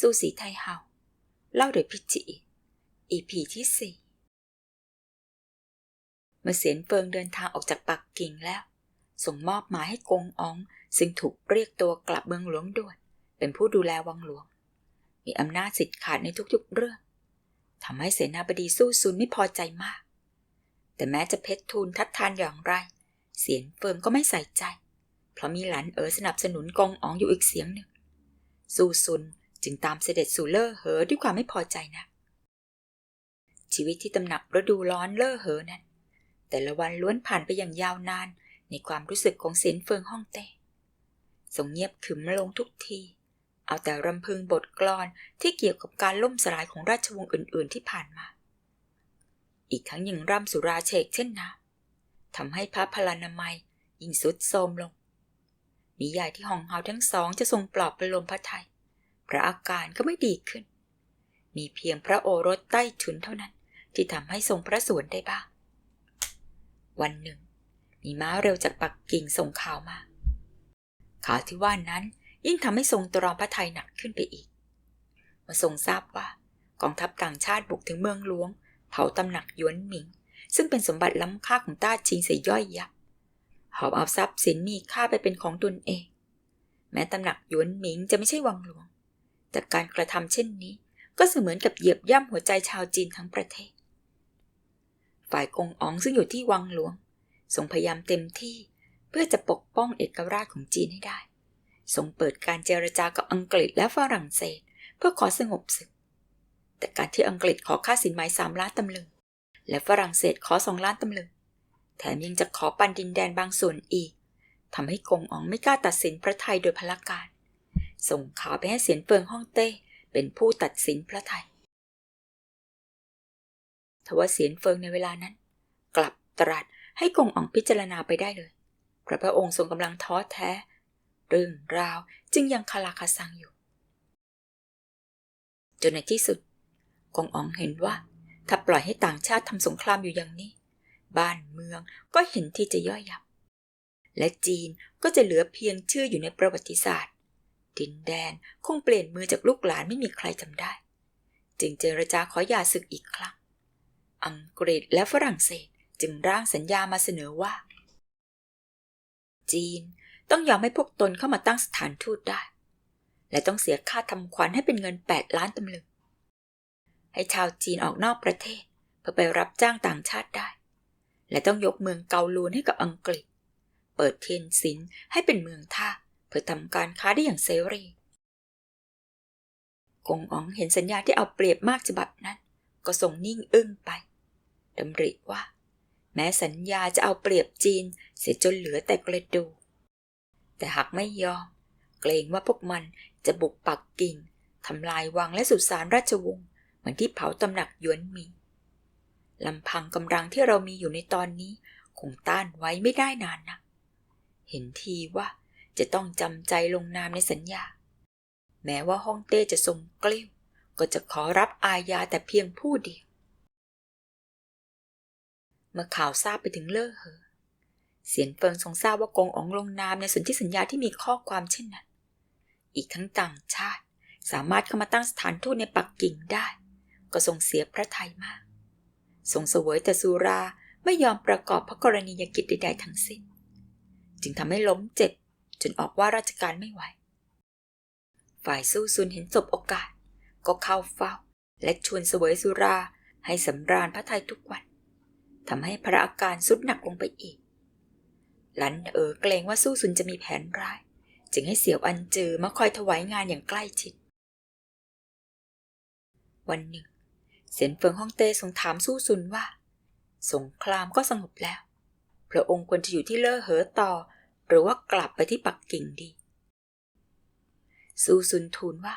สู้สีไทเฮาเล่าโดยพิจิ EP ที่ 4 เมื่อเสียนเฟิงเดินทางออกจากปักกิ่งแล้วส่งมอบหมายให้กงอ๋องซึ่งถูกเรียกตัวกลับเมืองหลวงด่วนเป็นผู้ดูแลวังหลวงมีอำนาจสิทธิ์ขาดในทุกๆเรื่องทำให้เสนาบดีสู้ซุนไม่พอใจมากแต่แม้จะเพชรทูลทัดทานอย่างไรเสียนเฟิงก็ไม่ใส่ใจเพราะมีหลานสนับสนุนกงอ๋องอยู่อีกเสียงหนึ่งสู้ซุนจึงตามเสด็จสู่เล่อเหอด้วยความไม่พอใจนะชีวิตที่ตำหนักฤดูร้อนเล่อเหอนั้นแต่ละวันล้วนผ่านไปอย่างยาวนานในความรู้สึกของเสียนเฟิงฮ่องเต้ทรงเงียบขรึมลงทุกทีเอาแต่รำพึงบทกลอนที่เกี่ยวกับการล่มสลายของราชวงศ์อื่นๆที่ผ่านมาอีกทั้งยังร่ำสุราเชกเช่นน้ำทำให้พระพลานามัยยิ่งทรุดโทรมลงนิยายที่ฮองเฮาทั้งสองจะทรงปลอบประโลมพระทัยพระอาการก็ไม่ดีขึ้นมีเพียงพระโอรสใต้ถุนเท่านั้นที่ทำให้ทรงพระสวนได้บ้างวันหนึ่งมีม้าเร็วจากปักกิ่งส่งข่าวมาข่าวที่ว่านั้นยิ่งทำให้ทรงตรอมพระทัยหนักขึ้นไปอีกเมื่อทรงทราบว่ากองทัพต่างชาติบุกถึงเมืองหลวงเผาตำหนักหยวนหมิงซึ่งเป็นสมบัติล้ำค่าของต้าชิงเสียย่อยยับหอบเอาทรัพย์สินมีค่าไปเป็นของตนเองแม้ตำหนักหยวนหมิงจะไม่ใช่วังหลวงแต่การกระทำเช่นนี้ก็เสมือนกับเหยียบย่ำหัวใจชาวจีนทั้งประเทศฝ่ายกงอ๋องซึ่งอยู่ที่วังหลวงทรงพยายามเต็มที่เพื่อจะปกป้องเอกราชของจีนให้ได้ทรงเปิดการเจรจากับอังกฤษและฝรั่งเศสเพื่อขอสงบศึกแต่การที่อังกฤษขอค่าสินไหม3 ล้านตำลึงและฝรั่งเศสขอ2 ล้านตำลึงแถมยังจะขอปันดินแดนบางส่วนอีกทำให้กงอ๋องไม่กล้าตัดสินพระทัยโดยพละการส่งข่าวไปให้เสียนเฟิงฮ่องเต้เป็นผู้ตัดสินพระทัยทว่าเสียนเฟิงในเวลานั้นกลับตรัสให้กงอ๋องพิจารณาไปได้เลยเพราะพระองค์ทรงกำลังท้อแท้เรื่องราวจึงยังคาราคาซังอยู่จนในที่สุดกงอ๋องเห็นว่าถ้าปล่อยให้ต่างชาติทำสงครามอยู่อย่างนี้บ้านเมืองก็เห็นที่จะย่อยยับและจีนก็จะเหลือเพียงชื่ออยู่ในประวัติศาสตร์ดินแดนคงเปลี่ยนมือจากลูกหลานไม่มีใครจำได้จึงเจรจาขอหย่าศึกอีกครั้งอังกฤษและฝรั่งเศสจึงร่างสัญญามาเสนอว่าจีนต้องยอมให้พวกตนเข้ามาตั้งสถานทูตได้และต้องเสียค่าทำขวัญให้เป็นเงิน8 ล้านตำลึงให้ชาวจีนออกนอกประเทศเพื่อไปรับจ้างต่างชาติได้และต้องยกเมืองเกาลูนให้กับอังกฤษเปิดเทียนซินให้เป็นเมืองท่าเพื่อทำการค้าได้อย่างเสรีกงอ๋องเห็นสัญญาที่เอาเปรียบมากฉบับนั้นก็ทรงนิ่งอึ้งไปดำริว่าแม้สัญญาจะเอาเปรียบจีนเสียจนเหลือแต่กระดูกแต่หากไม่ยอมเกรงว่าพวกมันจะบุกปักกิ่งทำลายวังและสุสานราชวงศ์เหมือนที่เผาตำหนักหยวนหมิงลำพังกำลังที่เรามีอยู่ในตอนนี้คงต้านไว้ไม่ได้นานนักเห็นทีว่าจะต้องจำใจลงนามในสัญญาแม้ว่าฮ่องเต้จะทรงกลิ้วก็จะขอรับอาญาแต่เพียงผู้เดียวเมื่อข่าวทราบไปถึงเล่อเหอเสียนเฟิงทรงทราบว่ากงอ๋องลงนามในสนธิสัญญาที่มีข้อความเช่นนั้นอีกทั้งต่างชาติสามารถเข้ามาตั้งสถานทูตในปักกิ่งได้ก็ทรงเสียพระทัยมากทรงเสวยแต่สุราไม่ยอมประกอบพระกรณียกิจใดๆทั้งสิ้นจึงทำให้ล้มเจ็บจนออกว่าราชการไม่ไหวฝ่ายสู้ซุนเห็นสบโอกาสก็เข้าเฝ้าและชวนเสวยสุราให้สำราญพระทัยทุกวันทำให้พระอาการทรุดหนักลงไปอีกหลันเกรงว่าสู้ซุนจะมีแผนร้ายจึงให้เสี่ยวอันจือมาคอยถวายงานอย่างใกล้ชิดวันหนึ่งเสียนเฟิงฮ่องเต้ทรงถามสู้ซุนว่าสงครามก็สงบแล้วพระองค์ควรจะอยู่ที่เล่อเหอต่อหรือว่ากลับไปที่ปักกิ่งดีสู้ซุนทูลว่า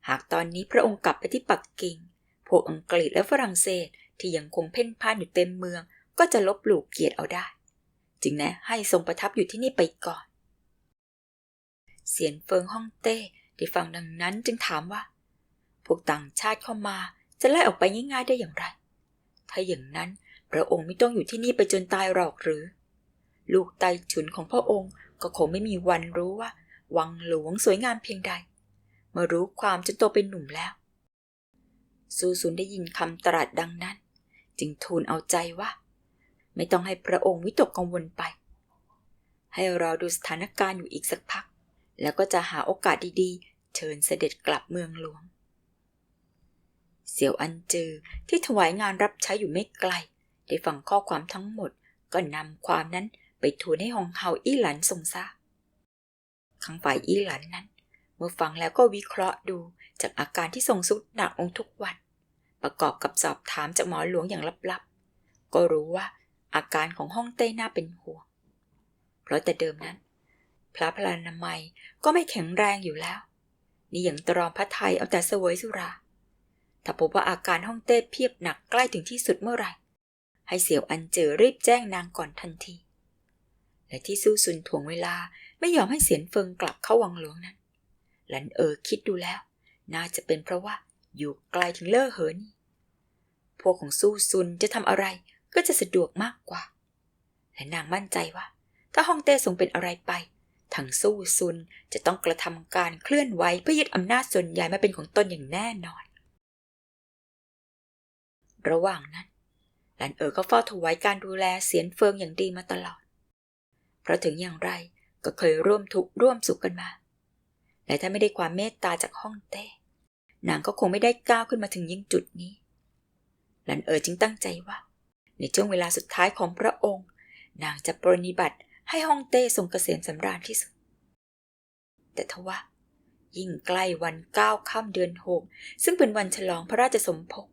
หากตอนนี้พระองค์กลับไปที่ปักกิ่งพวกอังกฤษและฝรั่งเศสที่ยังคงเพ่นพ่านอยู่เต็มเมืองก็จะลบหลู่เกียรติเอาได้จึงแนะให้ทรงประทับอยู่ที่นี่ไปก่อนเสียนเฟิงฮ่องเต้ได้ฟังดังนั้นจึงถามว่าพวกต่างชาติเข้ามาจะไล่ออกไปง่ายๆได้อย่างไรถ้าอย่างนั้นพระองค์ไม่ต้องอยู่ที่นี่ไปจนตายหรอกหรือลูกไต้ฉุนของพระองค์ก็คงไม่มีวันรู้ว่าวังหลวงสวยงามเพียงใด เมื่อรู้ความจนโตเป็นหนุ่มแล้วซูซุนได้ยินคำตรัสดังนั้นจึงทูลเอาใจว่าไม่ต้องให้พระองค์วิตกกังวลไปให้รอดูสถานการณ์อยู่อีกสักพักแล้วก็จะหาโอกาสดีๆเชิญเสด็จกลับเมืองหลวงเสี่ยวอันจือที่ถวายงานรับใช้อยู่ไม่ไกลได้ฟังข้อความทั้งหมดก็นำความนั้นไปทูลให้ฮองเฮาอี้หลันทรงทราบข้างฝ่ายอี้หลันนั้นเมื่อฟังแล้วก็วิเคราะห์ดูจากอาการที่ทรงทรุดหนักลงทุกวันประกอบกับสอบถามจากหมอหลวงอย่างลับๆก็รู้ว่าอาการของฮ่องเต้น่าเป็นห่วงเพราะแต่เดิมนั้นพระพลานามัยก็ไม่แข็งแรงอยู่แล้วนี่ยังตรอมพระทัยเอาแต่เสวยสุราถ้าพบว่าอาการฮ่องเต้เพียบหนักใกล้ถึงที่สุดเมื่อไหร่ให้เสี่ยวอันเจอรีบแจ้งนางก่อนทันทีและที่ซู่ซุนถ่วงเวลาไม่ยอมให้เสียนเฟิงกลับเข้าวังหลวงนั้นหลันคิดดูแล้วน่าจะเป็นเพราะว่าอยู่ไกลถึงเล่อเหินพวกของซู่ซุนจะทำอะไรก็จะสะดวกมากกว่าและนางมั่นใจว่าถ้าฮ่องเต้ทรงเป็นอะไรไปทางซู่ซุนจะต้องกระทำการเคลื่อนไหวเพื่อยึดอำนาจส่วนใหญ่มาเป็นของตนอย่างแน่นอนระหว่างนั้นหลันก็เฝ้าถวายการดูแลเสียนเฟิงอย่างดีมาตลอดเพราะถึงอย่างไรก็เคยร่วมทุกข์ร่วมสุขกันมาและถ้าไม่ได้ความเมตตาจากฮ่องเต้นางก็คงไม่ได้ก้าวขึ้นมาถึงยิ่งจุดนี้หลันจึงตั้งใจว่าในช่วงเวลาสุดท้ายของพระองค์นางจะปรนนิบัติให้ฮ่องเต้ทรงเกษมสำราญที่สุดแต่ทว่ายิ่งใกล้วัน9 ค่ำเดือน 6ซึ่งเป็นวันฉลองพระราชสมภพ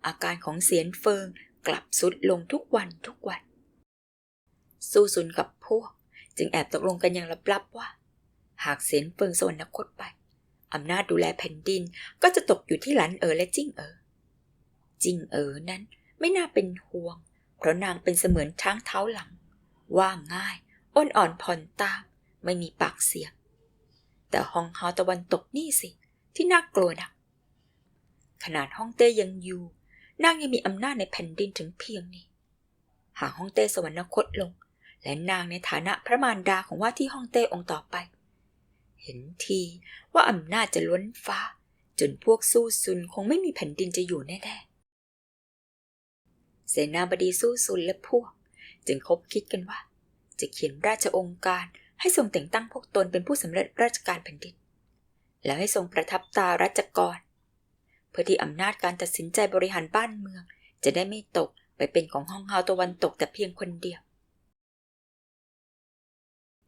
อาการของเสียนเฟิงกลับทรุดลงทุกวันซู่ซุนกับพวกจึงแอบตกลงกันอย่างลับๆว่าหากเสียนเฟิงสวรรคตไปอำนาจดูแลแผ่นดินก็จะตกอยู่ที่หลันและจิ้งนั้นไม่น่าเป็นห่วงเพราะนางเป็นเสมือนช้างเท้าหลังว่าง่ายอ้นอ่อนผ่อนตามไม่มีปากเสียงแต่ฮองเฮาตะวันตกนี่สิที่น่ากลัวนักขนาดฮ่องเต้ยังอยู่นางยังมีอำนาจในแผ่นดินถึงเพียงนี้หากฮ่องเต้สวรรคตลงและนางในฐานะพระมารดาของว่าที่ฮ่องเต้องค์ต่อไปเห็นทีว่าอำนาจจะล้นฟ้าจนพวกซู่ซุนคงไม่มีแผ่นดินจะอยู่แน่ๆเสนาบดีซู่ซุนและพวกจึงคบคิดกันว่าจะเขียนราชองค์การให้ทรงแต่งตั้งพวกตนเป็นผู้สำเร็จราชการแผ่นดินแล้วให้ทรงประทับตาราชกรเพื่อที่อำนาจการตัดสินใจบริหารบ้านเมืองจะได้ไม่ตกไปเป็นของฮ่องเฮาตะวันตกแต่เพียงคนเดียว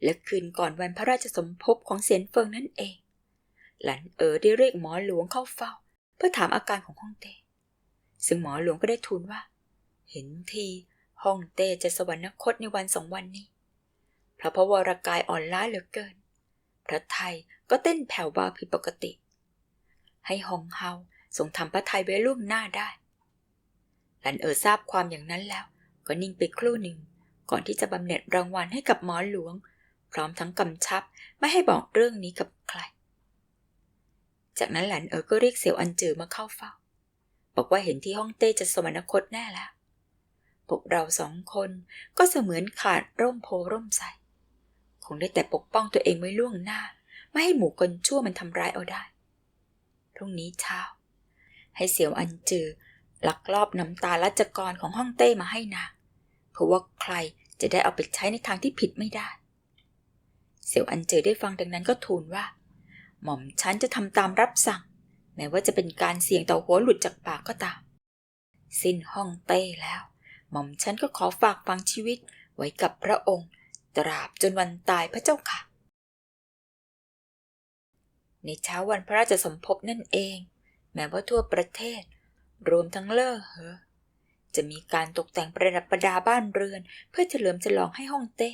และคืนก่อนวันพระราชสมภพของเสียนเฟิงนั่นเองหลันได้เรียกหมอหลวงเข้าเฝ้าเพื่อถามอาการของฮ่องเต้ซึ่งหมอหลวงก็ได้ทูลว่าเห็นทีฮ่องเต้จะสวรรคตในวัน2 วันนี้เพราะพระวรกายอ่อนล้าเหลือเกินพระทัยก็เต้นแผ่วเบาผิดปกติให้ฮองเฮาทรงทำพระทัยไว้ล่วงหน้าได้หลันทราบความอย่างนั้นแล้วก็นิ่งไปครู่หนึ่งก่อนที่จะบำเหน็จรางวัลให้กับหมอหลวงพร้อมทั้งกำชับไม่ให้บอกเรื่องนี้กับใครจากนั้นหลันก็เรียกเสี่ยวอันจือมาเข้าเฝ้าบอกว่าเห็นที่ฮ่องเต้จะสวรรคตแน่แล้วพวกเรา2 คนก็เสมือนขาดร่มโพร่มใสคงได้แต่ปกป้องตัวเองไว้ล่วงหน้าไม่ให้หมู่คนชั่วมันทำร้ายเอาได้พรุ่งนี้เช้าให้เสี่ยวอันจือลักลอบนำตาราชกรของฮ่องเต้มาให้นางเพราะว่าใครจะได้เอาไปใช้ในทางที่ผิดไม่ได้เสี่ยวอันจือได้ฟังดังนั้นก็ทูลว่าหม่อมฉันจะทำตามรับสั่งแม้ว่าจะเป็นการเสี่ยงต่อหัวหลุดจากปากก็ตามสิ้นฮ่องเต้แล้วหม่อมฉันก็ขอฝากฝังชีวิตไว้กับพระองค์ตราบจนวันตายพระเจ้าค่ะในเช้าวันพระราชสมภพนั่นเองแม้ว่าทั่วประเทศรวมทั้งเล่อเหอจะมีการตกแต่งประดับประดาบ้านเรือนเพื่อเฉลิมฉลองให้ฮ่องเต้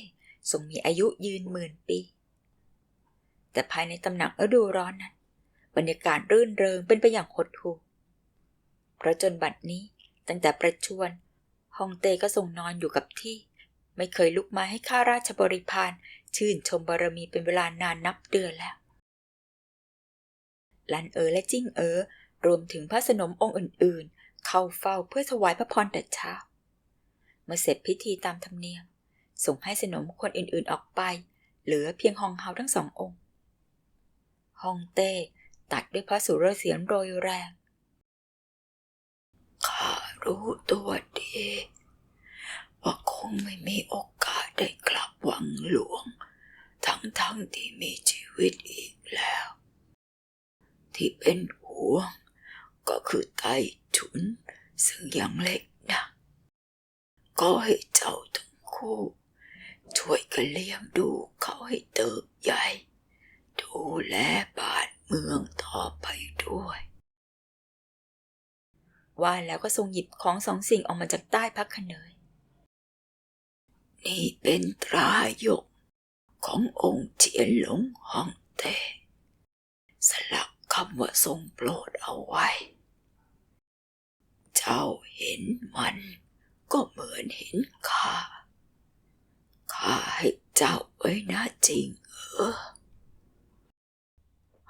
ทรงมีอายุยืน10,000 ปีแต่ภายในตำหนักฤดูร้อนนั้นบรรยากาศรื่นเริงเป็นไปอย่างหดหู่เพราะจนบัดนี้ตั้งแต่ประชวรฮ่องเต้ก็ทรงนอนอยู่กับที่ไม่เคยลุกมาให้ข้าราชบริพารชื่นชมบารมีเป็นเวลานานนับเดือนแล้วหลันและจิ้งรวมถึงพระสนมองค์อื่นๆเข้าเฝ้าเพื่อถวายพระพรแต่เช้าเมื่อเสร็จพิธีตามธรรมเนียมส่งให้สนมคนอื่นๆออกไปเหลือเพียงฮองเฮาทั้ง2 องค์ฮ่องเต้ ตัดด้วยพระสุรเสียงโรยแรงข้ารู้ตัวดีว่าคงไม่มีโอกาสได้กลับวังหลวงทั้งที่มีชีวิตอีกแล้วที่เป็นห่วงก็คือไต้ฉุนซึ่งยังเล็กนะก็ให้เจ้าทั้งคู่ช่วยกันเลี้ยงดูเขาให้เติบใหญ่ดูแลบ้านเมืองต่อไปด้วยว่าแล้วก็ทรงหยิบของสองสิ่งออกมาจากใต้พระขเนยนี่เป็นตรายกขององค์เจียนหลงฮ่องเต้สลักคำว่าทรงโปรดเอาไว้เจ้าเห็นมันก็เหมือนเห็นข้าให้เจ้าไว้นะจริง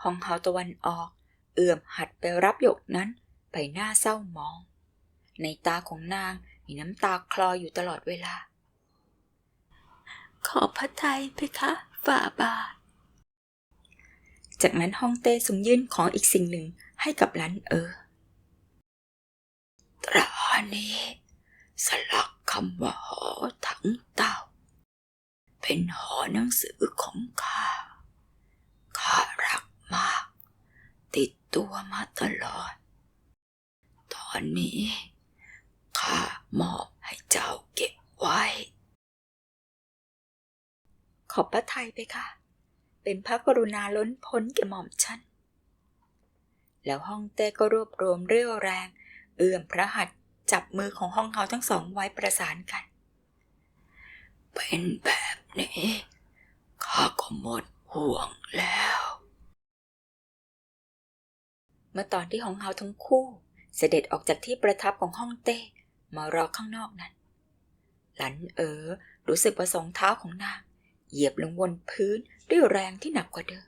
ฮองเฮาตะวันออกเอื้อมหัดไปรับหยกนั้นไปหน้าเศร้ามองในตาของนางมีน้ำตาคลออยู่ตลอดเวลาขอพระทัยเพคะฝ่าบาทจากนั้นฮ่องเต้ทรงยื่นของอีกสิ่งหนึ่งให้กับหลันตรานี้สลักคำว่าหอถังเต้าเป็นหอหนังสือของข้ารักมากติดตัวมาตลอดตอนนี้ข้ามอบให้เจ้าเก็บไว้ขอบพระทัยเพคะเป็นพระกรุณาล้นพ้นแก่หม่อมฉันแล้วฮ่องเต้ก็รวบรวมเรี่ยวแรงเอื้อมพระหัตถ์จับมือของฮ่องเฮาทั้งสองไว้ประสานกันเป็นแบบนี้ข้าก็หมดห่วงแล้วเมื่อตอนที่ฮ่องเฮาทั้งคู่เสด็จออกจากที่ประทับของฮ่องเต้มารอข้างนอกนั้นหลันรู้สึกว่าสองเท้าของนางเหยียบลงบนพื้นด้วยแรงที่หนักกว่าเดิม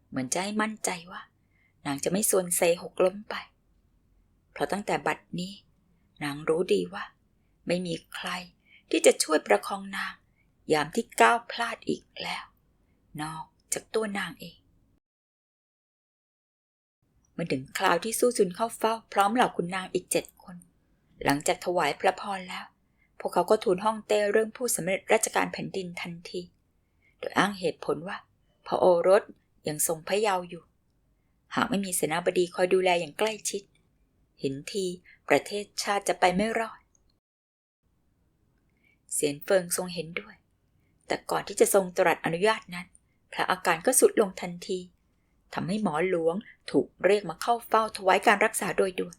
เหมือนจะให้มั่นใจว่านางจะไม่ส่วนเซหกล้มไปเพราะตั้งแต่บัดนี้นางรู้ดีว่าไม่มีใครที่จะช่วยประคองนางยามที่ก้าวพลาดอีกแล้วนอกจากตัวนางเองเมื่อถึงคราวที่สู้ซุนเข้าเฝ้าพร้อมเหล่าขุนนางอีก7 คนหลังจากถวายพระพรแล้วพวกเขาก็ทูลฮ่องเต้เรื่องผู้สำเร็จราชการแผ่นดินทันทีโดยอ้างเหตุผลว่าพระโอรสยังทรงพระเยาว์อยู่หากไม่มีเสนาบดีคอยดูแลอย่างใกล้ชิดเห็นทีประเทศชาติจะไปไม่รอดเสียนเฟิงทรงเห็นด้วยแต่ก่อนที่จะทรงตรัสอนุญาตนั้นพระอาการก็สุดลงทันทีทำให้หมอหลวงถูกเรียกมาเข้าเฝ้าถวายการรักษาโดยด่วน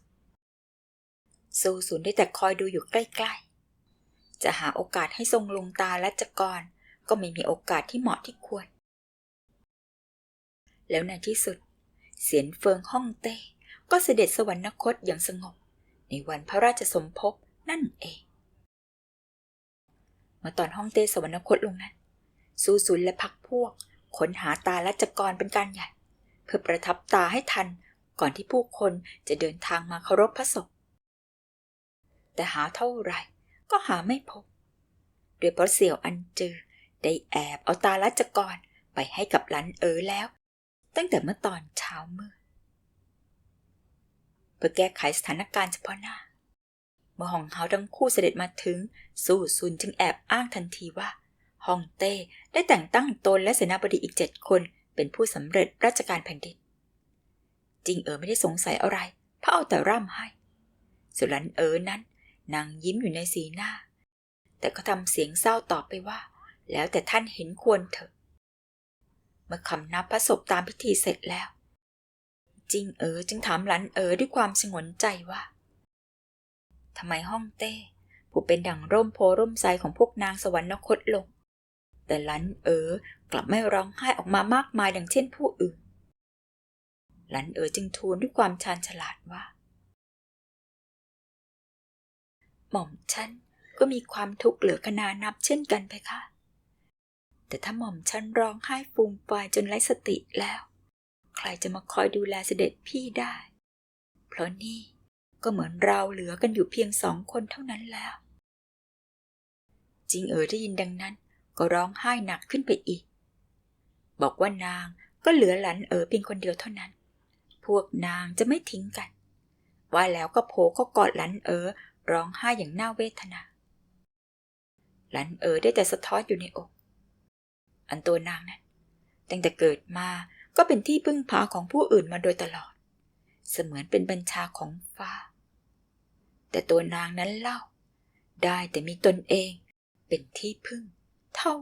ซูซุนได้แต่คอยดูอยู่ใกล้ๆจะหาโอกาสให้ทรงลงตาและจักรก็ไม่มีโอกาสที่เหมาะที่ควรแล้วในที่สุดเสียนเฟิงฮ่องเต้ก็เสด็จสวรรคตอย่างสงบในวันพระราชสมภพนั่นเองเมื่อตอนฮ่องเต้สวรรคตลงนั้นซูซุนและพรรคพวกค้นหาตาและจักรเป็นการใหญ่เพื่อประทับตาให้ทันก่อนที่ผู้คนจะเดินทางมาเคารพพระศพแต่หาเท่าไหร่ก็หาไม่พบโดยเพราะเสี่ยวอันจือได้แอบเอาตาและจักรไปให้กับหลันแล้วตั้งแต่เมื่อตอนเช้ามืดเพื่อแก้ไขสถานการณ์เฉพาะหน้าเมื่อฮ่องเฮาทั้งคู่เสด็จมาถึงซูซุนจึงแอบอ้างทันทีว่าฮ่องเต้ได้แต่งตั้งตนและเสนาบดีอีก7 คนเป็นผู้สำเร็จราชการแผ่นดินจริงไม่ได้สงสัยอะไรเพราะเอาแต่ร่ำให้ส่วนหลันนั้นนางยิ้มอยู่ในสีหน้าแต่ก็ทำเสียงเศร้าตอบไปว่าแล้วแต่ท่านเห็นควรเถอะเมื่อคำนับพระศพตามพิธีเสร็จแล้วจริงจึงถามหลันด้วยความสงวนใจว่าทำไมฮ่องเต้ผู้เป็นดั่งร่มโพร่มไทรของพวกนางสวรรคตลงแต่หลันกลับไม่ร้องไห้ออกมามากมายดังเช่นผู้อื่นหลันจึงทูลด้วยความชาญฉลาดว่าหม่อมฉันก็มีความทุกข์เหลือขนานับเช่นกันเพคะแต่ถ้าหม่อมฉันร้องไห้ฟูมฟายจนไร้สติแล้วใครจะมาคอยดูแลเสด็จพี่ได้เพราะนี่ก็เหมือนเราเหลือกันอยู่เพียง2 คนเท่านั้นแล้วจริงได้ยินดังนั้นก็ร้องไห้หนักขึ้นไปอีกบอกว่านางก็เหลือหลันเพียงคนเดียวเท่านั้น พวกนางจะไม่ทิ้งกันว่าแล้วก็โผล่เข้ากอดหลันร้องไห้อย่างน่าเวทนาหลันได้แต่สะท้อนอยู่ในอกอันตัวนางนั้นตั้งแต่เกิดมาก็เป็นที่พึ่งพาของผู้อื่นมาโดยตลอดเสมือนเป็นบัญชาของฟ้าแต่ตัวนางนั้นเล่าได้แต่มีตนเองเป็นที่พึ่งเท่า